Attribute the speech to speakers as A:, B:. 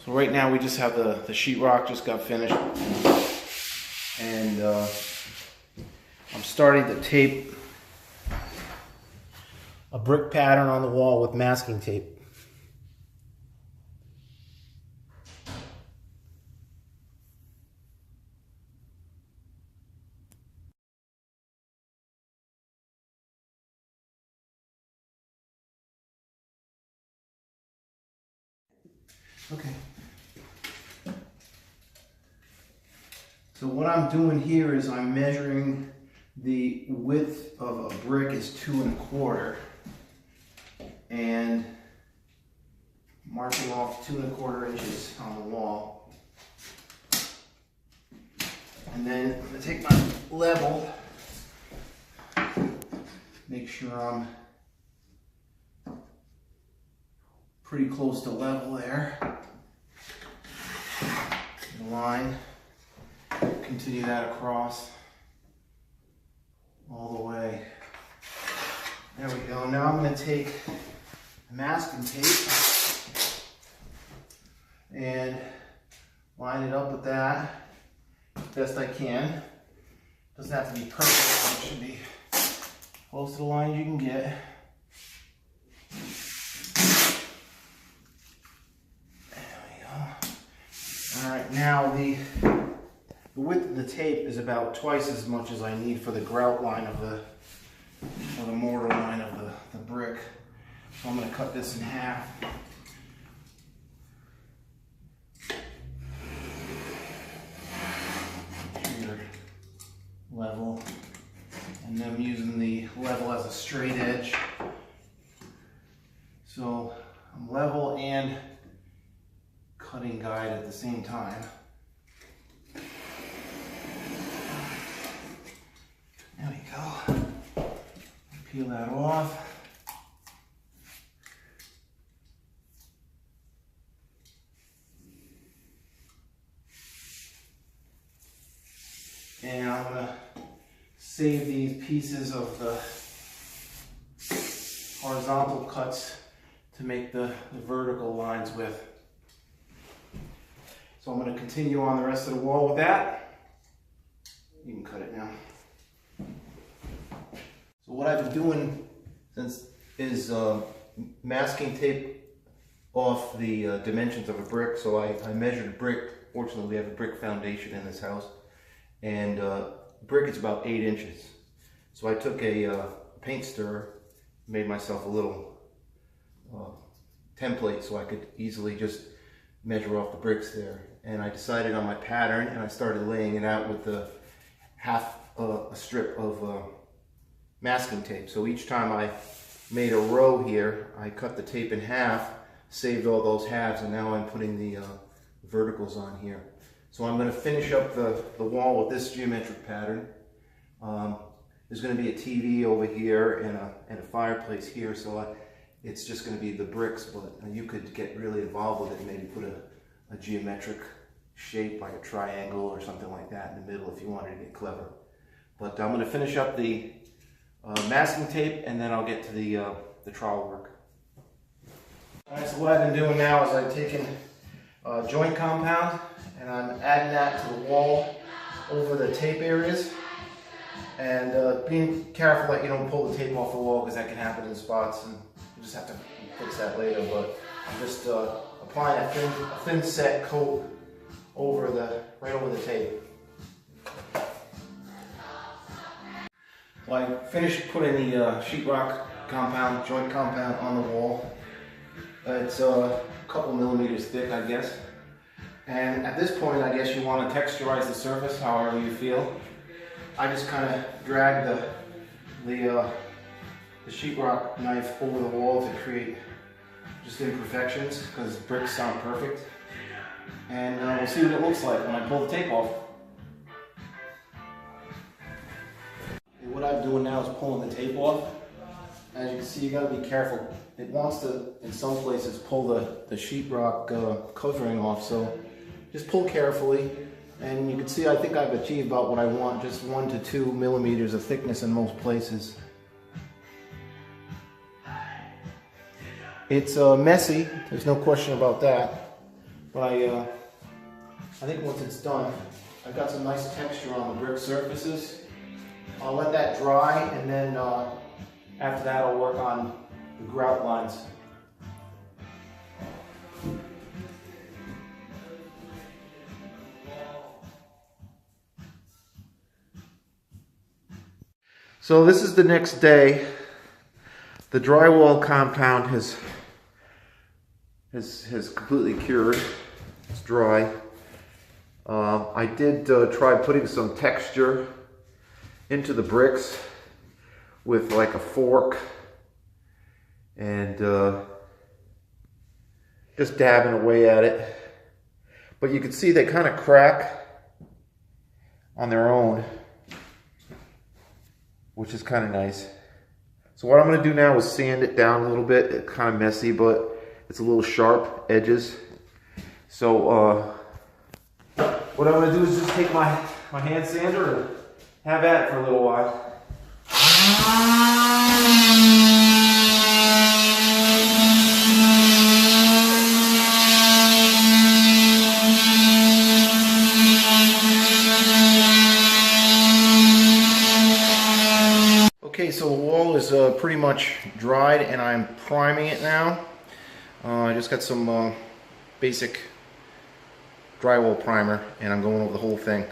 A: So right now we just have the sheetrock just got finished, and I'm starting to tape a brick pattern on the wall with masking tape. Okay. So what I'm doing here is I'm measuring the width of a brick is 2 1/4, and marking off 2 1/4 inches on the wall. And then I'm going to take my level, make sure I'm pretty close to level there. The line, continue that across all the way. There we go. Now I'm going to take masking tape and line it up with that best I can. Doesn't have to be perfect, but it should be close to the line you can get. Alright, now the width of the tape is about twice as much as I need for the grout line of the mortar line of the brick. So I'm going to cut this in half. Here, level, and then I'm using the level as a straight edge. So I'm level and cutting guide at the same time. There we go. Peel that off. And I'm going to save these pieces of the horizontal cuts to make the vertical lines with. So I'm going to continue on the rest of the wall with that. You can cut it now. So what I've been doing is masking tape off the dimensions of a brick. So I measured a brick. Fortunately, we have a brick foundation in this house, and brick is about 8 inches. So I took a paint stirrer, made myself a little template so I could easily just measure off the bricks there. And I decided on my pattern, and I started laying it out with the half a strip of masking tape. So each time I made a row here, I cut the tape in half, saved all those halves, and now I'm putting the verticals on here. So I'm going to finish up the wall with this geometric pattern. There's going to be a TV over here and a fireplace here, so it's just going to be the bricks, but you could get really involved with it and maybe put a geometric shape like a triangle or something like that in the middle if you wanted to get clever. But I'm going to finish up the masking tape, and then I'll get to the trowel work. Alright, so what I've been doing now is I've taken joint compound and I'm adding that to the wall over the tape areas, and being careful that you don't pull the tape off the wall, because that can happen in spots and you just have to fix that later. But I'm just applying a thin set coat over right over the tape. Well, I finished putting the sheetrock compound, joint compound on the wall. It's a couple millimeters thick, I guess. And at this point, I guess you want to texturize the surface however you feel. I just kind of drag the sheetrock knife over the wall to create just imperfections, because bricks sound perfect. And we'll see what it looks like when I pull the tape off. And what I'm doing now is pulling the tape off. As you can see, you got to be careful. It wants to, in some places, pull the sheetrock covering off, so just pull carefully. And you can see, I think I've achieved about what I want, just 1 to 2 millimeters of thickness in most places. It's messy, there's no question about that, But I think once it's done, I've got some nice texture on the brick surfaces. I'll let that dry, and then after that I'll work on the grout lines. So this is the next day. The drywall compound has completely cured. It's dry. I did try putting some texture into the bricks with like a fork and just dabbing away at it. But you can see they kind of crack on their own, which is kind of nice. So what I'm going to do now is sand it down a little bit. It's kind of messy, but it's a little sharp edges. So what I'm going to do is just take my hand sander and have at it for a little while. Okay, so the wall is pretty much dried, and I'm priming it now. I just got some basic drywall primer, and I'm going over the whole thing.